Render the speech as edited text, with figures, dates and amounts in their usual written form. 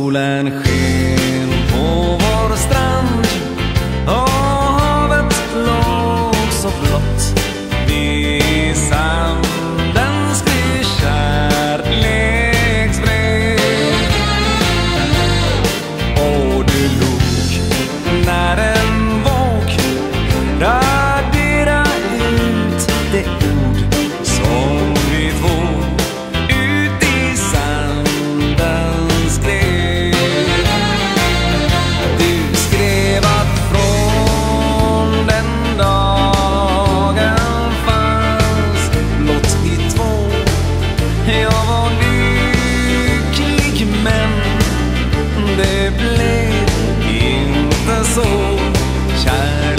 Solen sken på vår strand och havet låg så blått. Vid sanden skrev kärleksbrev. Och du log när en våg raderade ut det ord som vi två ut i sanden skrev. Du skrev att från den dagen fanns blott i två. Jag var lycklig men det blev inte så. Kärlek